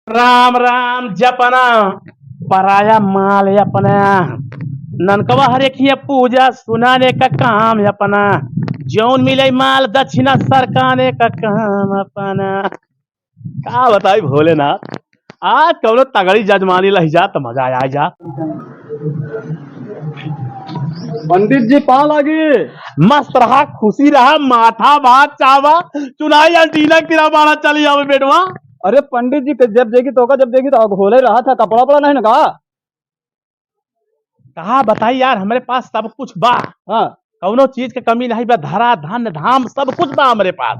राम राम जपना पराया माल अपना ननकवा हरे की पूजा सुनाने का काम अपना जौन मिले माल दक्षिणा सरकाने का काम अपना का बताई भोलेनाथ। आज कौनो तगड़ी जजमानी लही जा तो मजा आ जा। पंडित जी पाल लगी। मस्त रहा खुशी रहा माथा भात चावा चुनाई अंटीना किरा बाड़ा चली जावे बेटवा। अरे पंडित जी जब देखी जब देखी तो घोले रहा था, कपड़ा पड़ा नहीं ना कहा। कहा बताई यार हमारे पास सब कुछ बा। हाँ कौनो चीज के कमी नहीं बा, धरा धन धाम सब कुछ बा हमारे पास।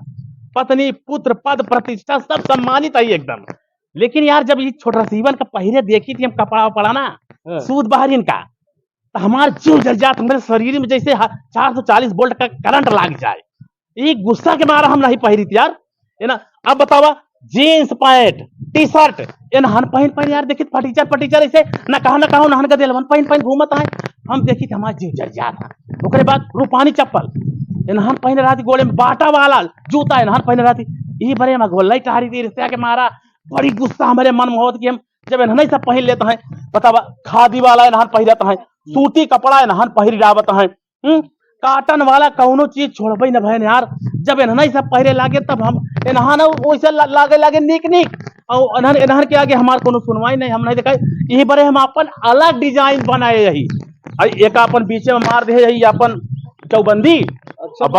पत्नी पुत्र पद प्रतिष्ठा सब सम्मानित है एकदम। लेकिन यार जब ये छोटा सीवन का पहले देखी थी हम कपड़ा पड़ा ना हाँ। सूद बाहर इनका तो हमारा जीव जल जाता, हमारे शरीर में जैसे 440 वोल्ट का करंट लाग जाए। एक गुस्सा के मारा हम नहीं पहरी थी यार, है ना। अब बतावा जीन्स पैंट टी शर्ट एनहन पहन पहन यार देखी फटीचर फटीचर ऐसे न कहा नहन का दिलवन पहन पहन घूमत है। हम देखी थी हमारा जीव जल जाता। ओकरे बाद रूपानी चप्पल एनहन पहने रहती, गोले में बाटा वाला जूता एनहन पहने रहती। ई बड़े में गोल्लाई टहरी थी रिश्ते के मारा बड़ी गुस्सा हमारे मन में होती कि हम जब एनहन सब पहन लेते हैं। बतावा खादी वाला एनहन पहन रहता है, सूती कपड़ा एनहन पहरी डावत है, काटन वाला कौनो चीज छोड़बे न भैन यार। जब एनहन सब पहरे लागे तब हम एनहन वैसे लागे लागे निक निक और एनहन एनहन के आगे हमार कोनो सुनवाई नहीं, हम नहीं देखा। यही बड़े हम अपन अलग डिजाइन बनाए यही एक अपन बीचे में मार दे यही अपन चौबंदी। अच्छा अब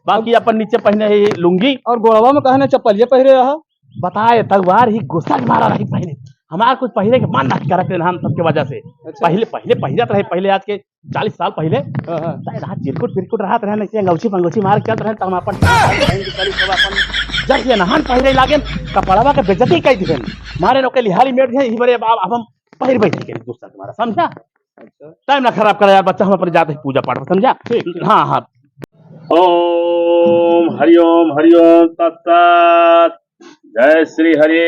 बाकी अपन नीचे पहने है लुंगी और गोड़वा में कहने चप्पलिए पहरे रहा। बताए तलवार ही गुस्सा के मारा रही पहले हमारा कुछ पहले के मन नहीं करते हम सबके वजह से। अच्छा। पहले पहले पहिरत रहे पहले आज के 40 साल पहले हाँ, हाँ। चिरकुट फिरकुट रहत रहे नहीं अंगौछी पंगौछी मार के चलत रहे तो हम अपन जब ये नहान पहिरे लागे कपड़वा के बेइज्जती कई दिबे मारे नो के लिहाली मेट है ही बड़े अब हम पहिर बैठ के गुस्सा के मारा समझा। अच्छा टाइम ना खराब करे यार बच्चा, हम अपने जाते हैं पूजा पाठ में समझा। हाँ हाँ ओम हरिओम तत्सत जय श्री हरि।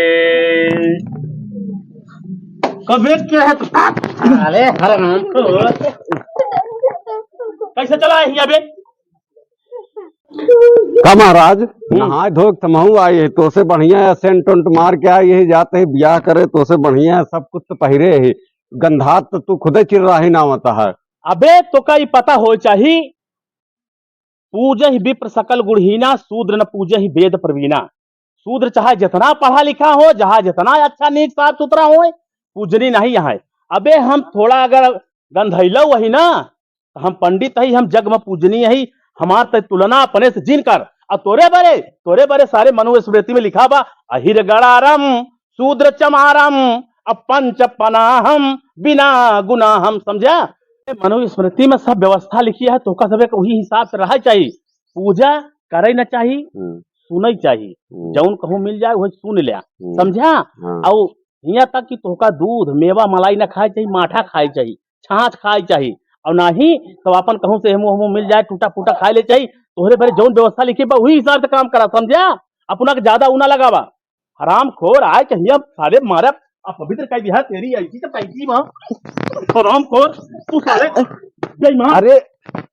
कबे क्या है अरे हर नाम को कैसे चला है अबे का महाराज नहाए धो तमहू आई है तो से बढ़िया सेंट उंट मार के आई है, जाते ही ब्याह करे तो से बढ़िया सब कुछ तो पहरे है। गंधात तो तू खुदे चिर रहा ही ना होता है। अबे तो कई पता हो चाहिए पूजे ही विप्र सकल गुणहीना शूद्र न पूजे ही वेद प्रवीणा। शूद्र चाहे जितना पढ़ा लिखा हो जहां जितना अच्छा नीक साफ सुथरा हो पूजनी नहीं यहाँ। अबे हम थोड़ा अगर गंधैलो वही ना तो हम पंडित ही हम जग में पूजनी ही हमार तुलना अपने से जिन कर। और तोरे बरे सारे मनुस्मृति में लिखा बा अहिर गणारम शूद्र चमारम पंच पनाहम बिना गुनाहम समझा। मनुस्मृति में सब व्यवस्था लिखी है तो का सबे वही हिसाब से रहा चाहिए। पूजा करे न चाहिए सुनई चाहिए, जौन कहूँ मिल जाए वही सुन लिया समझा। और यहाँ तक कि तोहका दूध मेवा मलाई न खाए चाहिए, माठा खाए चाहिए, छाछ खाए चाहिए और ना ही तो अपन कहूँ से हमू मिल जाए टूटा फूटा खाए ले चाहिए। तोहरे भरे जौन व्यवस्था लिखी बा वही हिसाब से काम करा समझा। अपना के ज्यादा ऊना लगावा हराम खोर आए चाहिए सारे मारे पवित्र कह दिया तेरी ऐसी तो पैसी माँ हराम खोर तू सारे अरे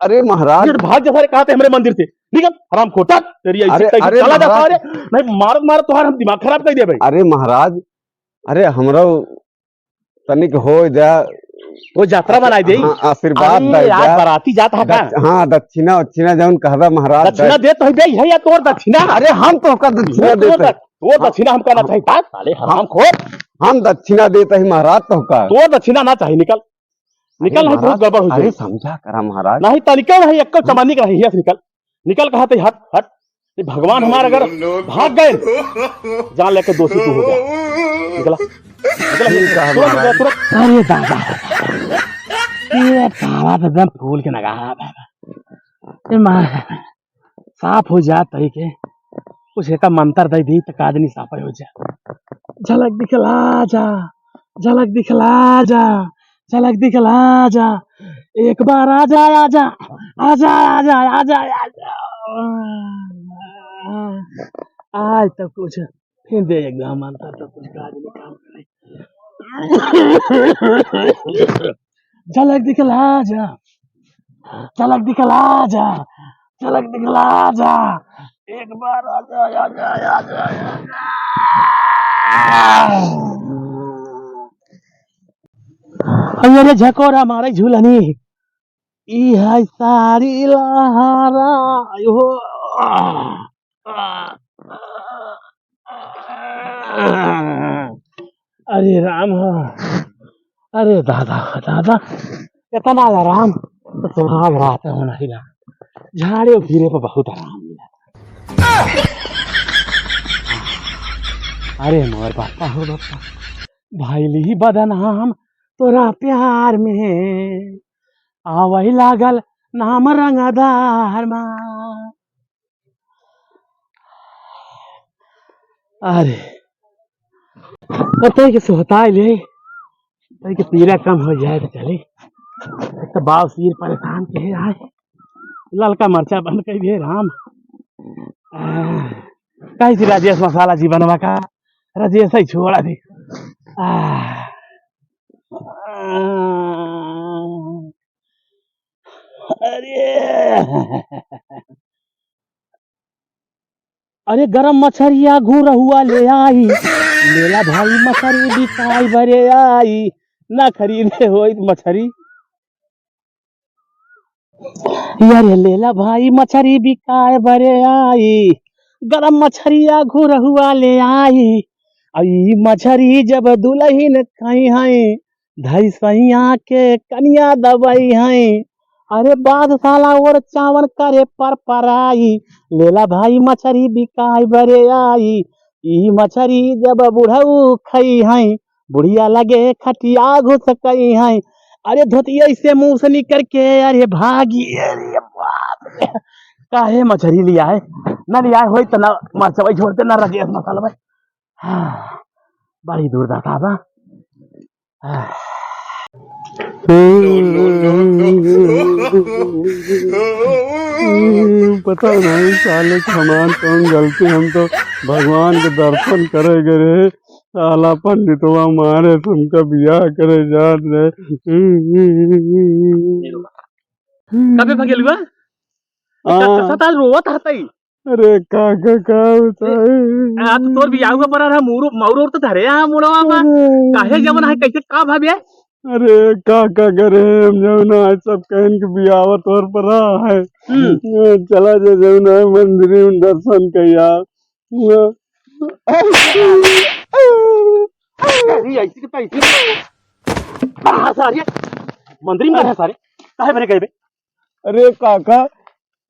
अरे महाराज भाग जैसा कहा थे हमारे मंदिर से निकल हराम खोटा तेरी ऐसी अरे चला जाता है नहीं मारत मारत तुम्हारा हम दिमाग खराब कर दिया भाई। अरे महाराज अरे हमरा तनिक हो जा वो यात्रा बनाई दे आशीर्वाद यार बाराती जाता है का। हाँ दक्षिणा दक्षिणा जौन कहबा महाराज दक्षिणा दे तो है या तोर दक्षिणा। अरे हम तो का दक्षिणा देते वो दक्षिणा हम कहना चाहिए साले हराम खोर। हम दक्षिणा देते ही महाराज तो का तो दक्षिणा ना चाहिए निकल निकल नहीं बहुत गड़बड़ हो जाए। समझा करा महाराज नहीं तो निकल नहीं एक चमानी का नहीं निकल निकल कहा थे हट हट भगवान हमारे अगर भाग गए जान लेके दोषी तू हो गया निकला तुरंत। अरे दादा ये काला एकदम फूल के नगारा साफ हो जा तरीके कुछ एक मंत्र दे दी तो आदमी साफ हो जा। झलक दिखला जा झलक दिखला जा झलक दिखला जा एक बार आजा आजा आजा आजा आजा आजा आज तो कुछ फिर दे एकदम मंत्र तो कुछ काज नहीं काम करे। झलक दिखला जा झलक दिखला जा झलक दिखला जा एक बार आजा आजा आजा आजा अरे झकोरा मारे झूलनी ई है सारी लहरा हो। अरे राम, अरे दादा दादा, इतना आराम तो सुहाग रात होना ही ना, झाड़े फिरे पर बहुत आराम मिला। अरे मोर बापा हो बापा, भाई ली बदनाम तोरा प्यार में, आवही लागल नाम रंगदार मा। अरे पता है कि सोता ले कि पीला कम हो जाए तो चले। एक तो बाव सिर परेशान के आए, ललका मरचा बंद कर दिए राम। कहीं राजेश मसाला जी बनवा का, राजेश ही छोड़ा दी। अरे अरे गरम मछरिया घूर हुआ ले आई, मेला भाई मछरी बिकाई भरे आई, ना खरीदे हो मछरी। यारे लेला भाई मछरी बिकाए भरे आई, गरम मछरिया घूर हुआ ले आई। आई मछरी जब दुलहिन खाई है, धई सैया के कनिया दबाई है। अरे बाद साला और चावन करे पर पराई, लेला भाई मछरी बिकाई भरे आई। ई मछरी जब बुढ़ऊ खई है, बुढ़िया लगे खटिया घुस गई है। अरे धोतिया इससे मुंह से निकल के अरे भागी। अरे बाप रे, काहे मछरी लिया है, न लिया हो तो ना मरचवाई छोड़ते ना रजेश मसाला भाई। बड़ी दूर था बा। पता नहीं साले हमार कौन गलती, हम तो भगवान के दर्शन करे गए, साला पंडितवा मारे तुमका बियाह करे जात रहे। कबे भगेलुआ सताल रोवत हतई। अरे काका का बताई, आ तो तोर बियाह के पर मोरो मौरो तो धरे आ मोड़वा बा, काहे जवन है कैसे का भाबे। अरे काका करे हम जौना है सब कहन के बियावत और पर है। चला जे जौना है मंदिर में दर्शन कइया। ऐसी के पैसे सारे मंदिर में है सारे, काहे भरे गए बे। अरे काका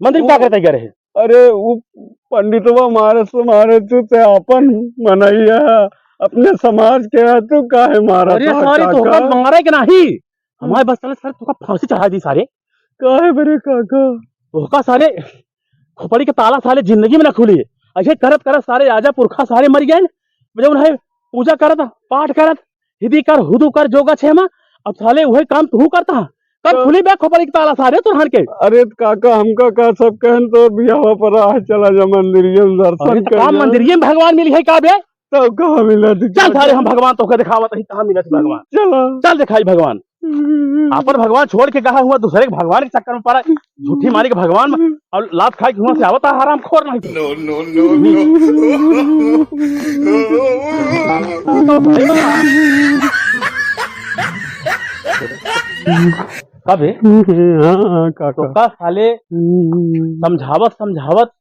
मंदिर में क्या करते गए रहे। अरे वो पंडितवा मारे से मारे तू अपन मनैया अपने समाज के है, तू काहे मारा। अरे सारे तो का मारे के नहीं, हमारे बस चले सारे तो का फांसी चढ़ा दी सारे। काहे बरे काका तो का सारे खोपड़ी के ताला साले जिंदगी में ना खुली, ऐसे करत करत सारे राजा पुरखा सारे मर गए। जब है पूजा करत पाठ करत हिदी कर हुदू कर जोगा छेमा, अब साले वही काम तू करता कब खुली बे खोपड़ी के ताला सारे तुरहन के। अरे काका हमका का सब कहन तो बियाह पर आ चला जा मंदिर में दर्शन कर। मंदिर में भगवान मिली है का बे, तो कहाँ मिला थी। चल सारे हम भगवान तो दिखावत ही, कहाँ मिला थी भगवान। चला चल दिखाई भगवान, अपन भगवान छोड़ के कहा हुआ दूसरे के भगवान के चक्कर में पड़ा, झूठी मारी के भगवान में और लात खाई हुआ से आवता हराम खोर नहीं। नो नो कबे का साले समझावत समझावत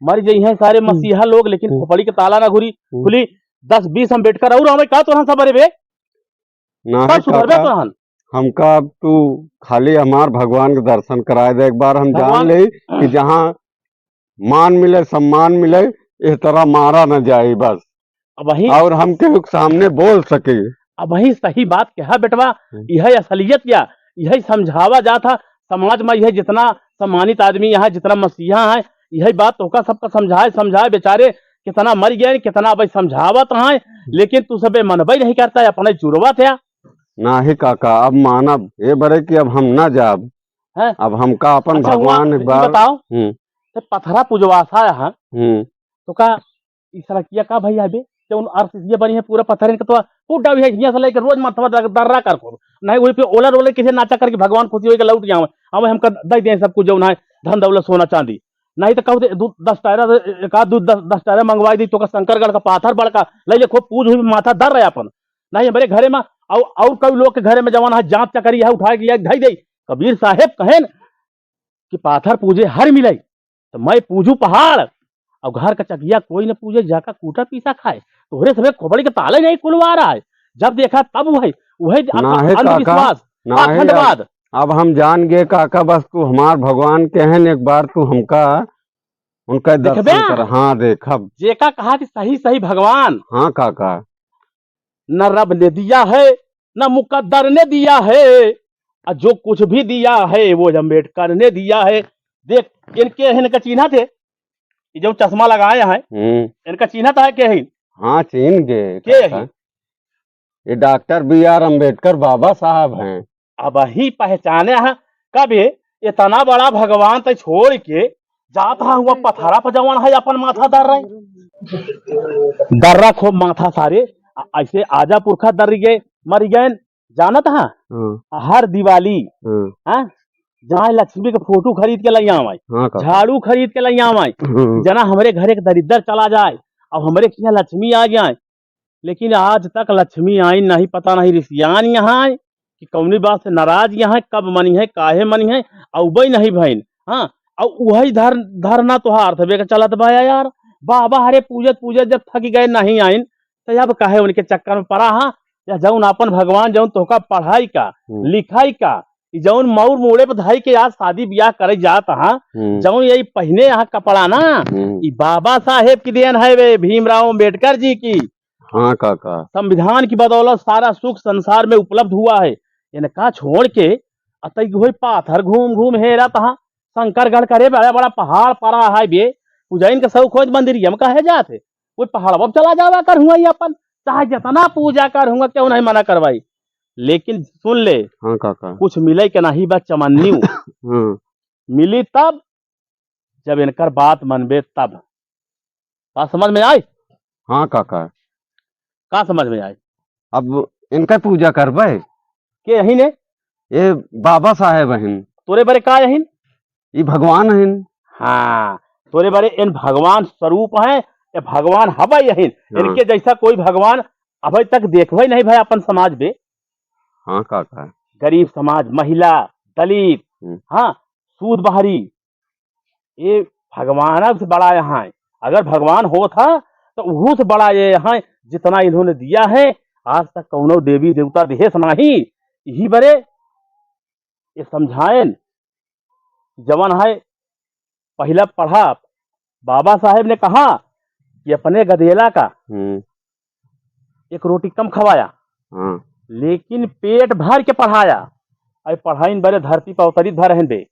मर गई है सारे मसीहा लोग, लेकिन खोपड़ी के ताला ना घुरी खुली। 10-20 हम बैठ कर और हमें का तो सब अरे बे ना सुधर बे तो हमका अब तू खाली हमार भगवान के दर्शन कराए दे। एक बार हम जान ले कि जहाँ मान मिले सम्मान मिले इस तरह मारा न जाए बस, वही और हम के सामने बोल सके। अब वही सही बात कहा बेटवा, यह असलियत क्या, यही समझावा जाता समाज में। यह जितना सम्मानित आदमी यहाँ जितना मसीहा है, यही बात तो का सबका समझाए समझाए बेचारे कितना मर गए कितना भाई समझावत है, लेकिन तू सब मनबई नहीं करता है, अपने जुड़वा थे ना ही काका अब मानब ये बरे कि अब हम ना जाब है? अब हमका अपन अच्छा, भगवान एक बार बताओ तो पथरा पुजवासा है तो का इस सड़किया का भैया बे जो अर्थ ये बनी है पूरा पत्थर इनका तो फूट डावी है यहाँ से लेकर रोज माथा दर्रा कर नहीं वही पे ओला रोले किसी नाचा करके भगवान खुशी होकर लौट जाओ। अब हमका दे दें सब कुछ जो है धन दौलत सोना चांदी, नहीं तो कहते 10 टायरा एक आध 10 टायरा मंगवाई दी तो शंकरगढ़ का पाथर बड़का ले खूब पूज हुई माथा दर रहे अपन नहीं हमारे घरे में और कई लोग के घर में जवान है जांच चकरी है उठा के ढाई दे। कबीर साहेब कहेन कि पाथर पूजे हर मिले, तो मैं पूजू पहाड़ और घर का चकिया कोई न पूजे जाका कूटा पीसा खाए। तोहरे समय खोपड़ी के ताले नहीं खुलवा रहा है। जब देखा तब वही वही ना है काका, अंधविश्वास ना है। पाखंडवाद। अब हम जान गए काका, बस तू हमार भगवान के हैं, एक बार तू हमका उनका देखबे दर्शन कर। हाँ देखब। जेका कहा कि सही सही भगवान हाँ काका। न रब ने दिया है न मुकद्दर ने दिया है, और जो कुछ भी दिया है वो अम्बेडकर ने दिया है। देख इनके इनका चिन्ह थे, ये जो चश्मा लगाए हैं इनका चिन्ह था के ही। हाँ चीन गए के काका। ही ये डॉक्टर B.R. अम्बेडकर बाबा साहब हैं। अब ही पहचाने हैं। कब ये इतना बड़ा भगवान तो छोड़ के जाता हुआ पथरा पर जवान है अपन माथा दर रहे। दर्रा खूब माथा सारे ऐसे आजा पुरखा दर गए मर गए। जानत है हाँ हर दिवाली हाँ जहाँ लक्ष्मी के फोटो खरीद के लाई आवाई, हाँ काका। झाड़ू खरीद के लाई आवाई, जना हमारे घर एक दरिद्र चला जाए अब हमारे यहाँ लक्ष्मी आ जाए। लेकिन आज तक लक्ष्मी आई नहीं, पता नहीं रिसियान यहाँ है कि कौनी बात से नाराज यहाँ कब मनी है काहे मनी है औबई नहीं भइन। हाँ और वही धरना तोहार थे चलत बा यार। बाबा हरे पूजत पूजत जब थक गए नहीं आइन तो अब कहे उनके चक्कर में पड़ा। हाँ या जौन अपन भगवान जौन तोहका पढ़ाई का लिखाई का जौन मऊर मोड़े पर धई के आज शादी ब्याह करे जात हाँ, जौन यही पहने यहाँ कपड़ा ना ये बाबा साहेब की देन है वे भीमराव अम्बेडकर जी की। हाँ काका। संविधान की बदौलत सारा सुख संसार में उपलब्ध हुआ है। इनका छोड़ के अतई वही पाथर घूम घूम हेरा तहा शंकरगढ़ करे बड़ा बड़ा पहाड़ पड़ा है बे पूजा इनका सब खोज मंदिर हम कहे जाते वो पहाड़ अब चला जावा कर हुआ अपन चाहे जितना पूजा कर हुआ क्यों नहीं मना करवाई। लेकिन सुन ले हाँ काका। कुछ मिले के नहीं बस चमन्नी मिली तब जब इनकर बात मनबे तब। बात समझ में आई? हाँ काका। का समझ में आई? अब इनका पूजा करबे के यही ने ये बाबा साहेब हैं, तोरे बरे का यही ये भगवान हैं। हाँ तोरे बरे इन भगवान स्वरूप हैं, ये भगवान हवा यही। इनके जैसा कोई भगवान अभी तक देखबे नहीं भाई अपन समाज में। हाँ काका। गरीब समाज महिला दलित हाँ सूद बहारी ये भगवान से बड़ा यहाँ है। अगर भगवान हो था तो वो से बड़ा ये यहाँ जितना इन्होंने दिया है आज तक कौनो देवी देवता देश नहीं। यही बरे ये समझाएं जवन है पहला पढ़ा बाबा साहेब ने कहा कि अपने गधेला का एक रोटी कम खवाया लेकिन पेट भर के पढ़ाया। अरे पढ़ाई बड़े धरती पर अवतरित भर रहन दे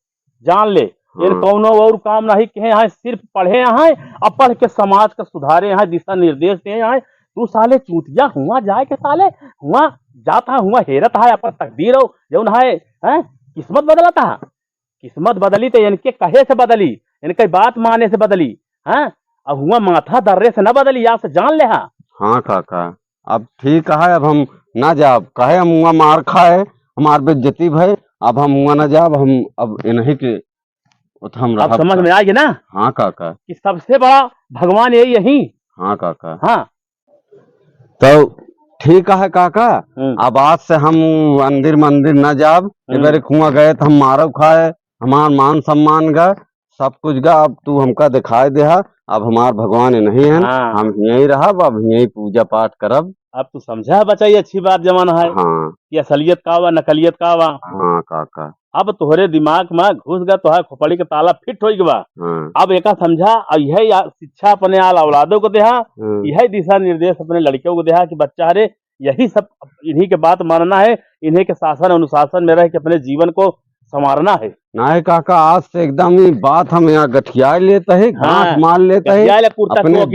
जान ले इन कौनो और काम नहीं कहे यहाँ सिर्फ पढ़े यहाँ अब पढ़ के समाज का सुधारे यहाँ दिशा निर्देश दे यहाँ। तू साले चूतिया हुआ जाए के साले हुआ जाता हुआ हेरत है अपन तकदीर हो जौन है किस्मत बदलता है। किस्मत बदली तो इनके कहे से बदली इनके बात माने से बदली। हाँ अब हुआ माथा दर्रे से न बदली आप से जान ले। हाँ काका अब ठीक है, अब हम ना जाब कहे हम हुआ मार खाए हमार बेइज्जती भय, अब हम हुआ ना जाब हम अब इन्हीं के हम अब समझ में आएगी ना। हाँ काका कि सबसे बड़ा भगवान यही। हाँ काका। हाँ तो ठीक है काका, अब आज से हम मंदिर मंदिर न जाब। इधर कुआं गए तो हम मारो खाए हमार मान सम्मान गा सब कुछ गा। अब तू हमका दिखाई दे अब हमार भगवान नहीं है। हम यही रहा अब यही पूजा पाठ करब। अब तू समझा बचाई अच्छी बात जमाना है। हाँ कि असलियत का वा नकलियत का वा। हाँ काका अब तोहरे दिमाग में घुस गया तो खोपड़ी के ताला फिट हो गया। अब एक समझा और यही शिक्षा अपने आल औलादों को देहा, यही दिशा निर्देश अपने लड़कियों को देहा कि बच्चा अरे यही सब इन्हीं के बात मानना है, इन्हीं के शासन अनुशासन में रह के अपने जीवन को संवारना है। नहीं काका आज से एकदम ही बात हम यहाँ गठिया लेते है गांठ मार लेते है अपने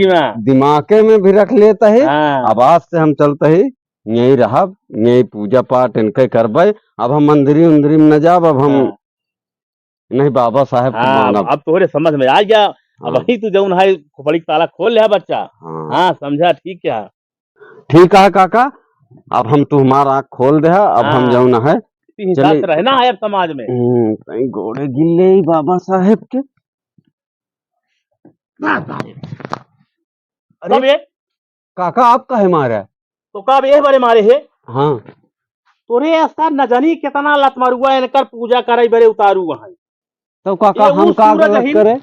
दिमागे में भी रख लेते है। अब आज से हम चलते है यही रहा यही पूजा पाठ इनके करबे। अब हम मंदिरी उंदरी में न जाब अब हम नहीं बाबा साहेब को मानब। अब तोहरे समझ में आ गया। अब वही तू जौन है खोपड़ी ताला खोल ले बच्चा। हाँ समझा ठीक है। ठीक है काका अब हम तू हमारा आँख खोल दे अब हम जौन है हिसाब से रहना है अब समाज में। गोड़े गिल्ले बाबा साहेब के। अरे काका आप कहे मारे तो कब ये बारे मारे है। हाँ तोरे ऐसा न जानी कितना लत मारुआ इनकर पूजा करे बड़े उतारू वहां। तो काका ये वो हम का सूरज गलत अहिन, करे?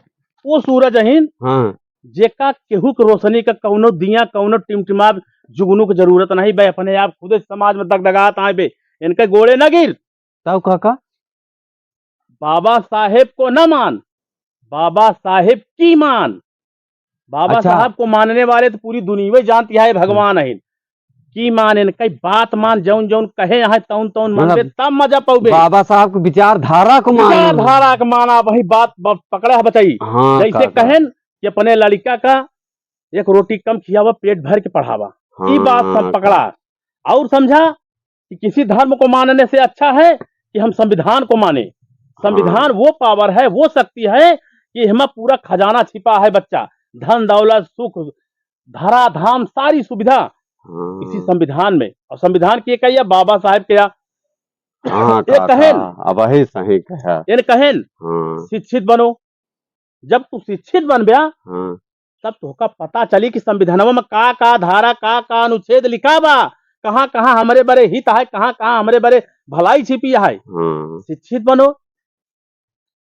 वो सूरज अहिन हाँ जेका केहू के रोशनी का कौनो दिया कौनो टिमटिमा जुगनू की जरूरत नहीं बे, अपने आप खुद समाज में दगदगात आए बे, इनके गोड़े न गिर। तब काका बाबा साहेब को न मान, बाबा साहेब की मान। बाबा अच्छा। साहब को मानने वाले तो पूरी दुनिया जानती है भगवान है की मान, इनकी बात मान, जौन जौन कहे यहाँ तौन तौन मन मतलब तब मजा पाओगे। बाबा साहब की विचारधारा को मान। विचारधारा का माना वही बात पकड़ा है बताई। हाँ जैसे काका। कहन कि अपने लड़का का एक रोटी कम खियावा पेट भर के पढ़ावा, ये बात सब हाँ पकड़ा और समझा कि किसी धर्म को मानने से अच्छा है कि हम संविधान को माने। संविधान वो पावर है, वो शक्ति है कि हमें पूरा खजाना छिपा है बच्चा, धन दौलत सुख धरा धाम सारी सुविधा इसी संविधान में। और संविधान के कहिए बाबा साहेब के हाँ ये कहन, अब वही सही कहा। ये कहन हाँ शिक्षित बनो। जब तू शिक्षित बन गया हाँ तब तुमका पता चली कि संविधान में का धारा का अनुच्छेद लिखा बा, कहाँ कहाँ हमारे बड़े हित है, कहाँ कहाँ हमारे बड़े भलाई छिपी है। हाँ। शिक्षित बनो,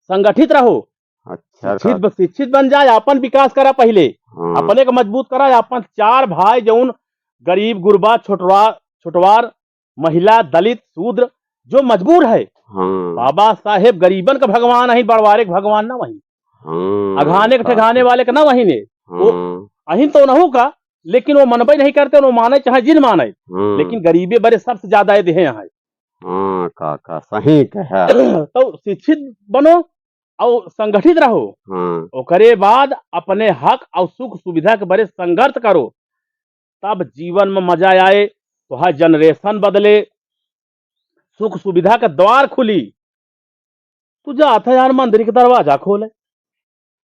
संगठित रहो। अच्छा शिक्षित बन जाए, अपन विकास करा पहले। हाँ। अपने को मजबूत करा। अपन चार भाई जौन गरीब गुरबा छोटवार महिला दलित शूद्र जो मजबूर है। हाँ। बाबा साहेब गरीबन का भगवान है, बड़वारे का भगवान ना वही। हाँ। अघाने के ठगाने वाले का ना वही ने। वो अहिन तो नहू का, लेकिन वो मनबे नहीं करते, वो माने चाहे जिन माने, लेकिन गरीबे बड़े सबसे ज्यादा ये देहे हैं। हाँ काका सही कहा। तो शिक्षित बनो और संगठित रहो। हाँ। ओकरे बाद अपने हक और सुख सुविधा के बड़े संघर्ष करो, तब जीवन में मजा आए, तो हर जनरेशन बदले, सुख सुविधा का द्वार खुली। तू जाता यार मंदिर के दरवाजा खोले,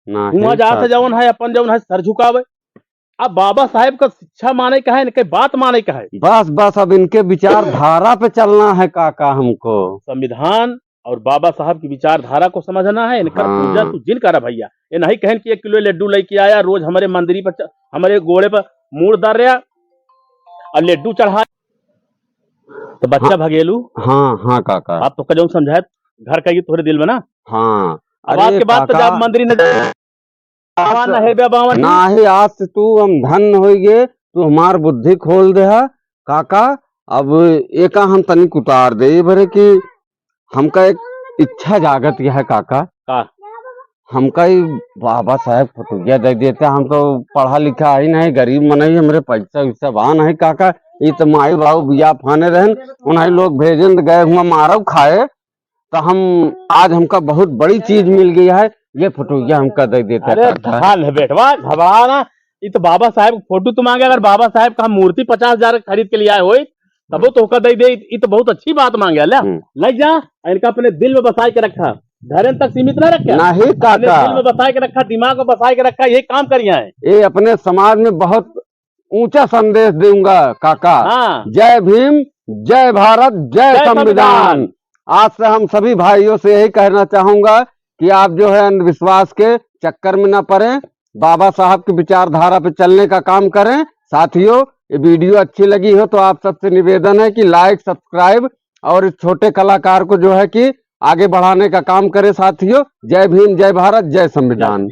वहां जाता जवन है अपन जवन है सर झुकावे। अब बाबा साहेब का शिक्षा माने का है, इनके बात माने का है। बस अब इनके विचारधारा पे चलना है काका हमको। संविधान और बाबा साहब की विचारधारा को समझना है। इनका पूजा तू जिन करा भैया, ये नहीं कहन कि 1 किलो लड्डू लेके आया रोज हमारे मंदिर पर, हमारे घोड़े पर मूड डाल रहा और लड्डू चढ़ा तो बच्चा भगेलू। हाँ हाँ काका। आप तो कजो समझाए घर का ये तोरे दिल में ना। हाँ। अब आज के बाद तो जब मंदिर नहीं, आज से तू हम धन हो गए, तू हमार बुद्धि खोल दे है काका। अब एक हम तनिक उतार दे भरे कि हमका एक इच्छा जागत है काका का हमका ही बाबा साहेब फोटोया दे देते। हम तो पढ़ा लिखा ही नहीं, गरीब मन ही, हमरे पैसा वैसा वाहन है काका। ये तो माई बाबू बिया फाने रहन, उन्हें लोग भेजन गए हुआ मारो खाए, तो हम आज हमका बहुत बड़ी चीज मिल गई है, ये फोटोया हमका दे देते। अरे बेटवा घबराना, ये तो बाबा साहेब फोटो तुम मांगे। अगर बाबा साहेब का मूर्ति 50,000 खरीद के लिए आए हो तब तो दे दे, ये तो बहुत अच्छी बात मांगे। लग जा, इनका अपने दिल में बसा के रखा, धैर्य तक सीमित ना रखा, नहीं काका, दिल में बसा के रखा, दिमाग में बसा के रखा, यही काम करिए है। ये अपने समाज में बहुत ऊंचा संदेश दूंगा काका। हाँ। जय भीम, जय भारत, जय संविधान। आज से हम सभी भाइयों से यही कहना चाहूंगा कि आप जो है अंधविश्वास के चक्कर में न पड़े, बाबा साहब की विचारधारा पे चलने का काम करें। साथियों, ये वीडियो अच्छी लगी हो तो आप सबसे निवेदन है कि लाइक सब्सक्राइब और इस छोटे कलाकार को जो है कि आगे बढ़ाने का काम करें। साथियों, जय भीम, जय भारत, जय संविधान।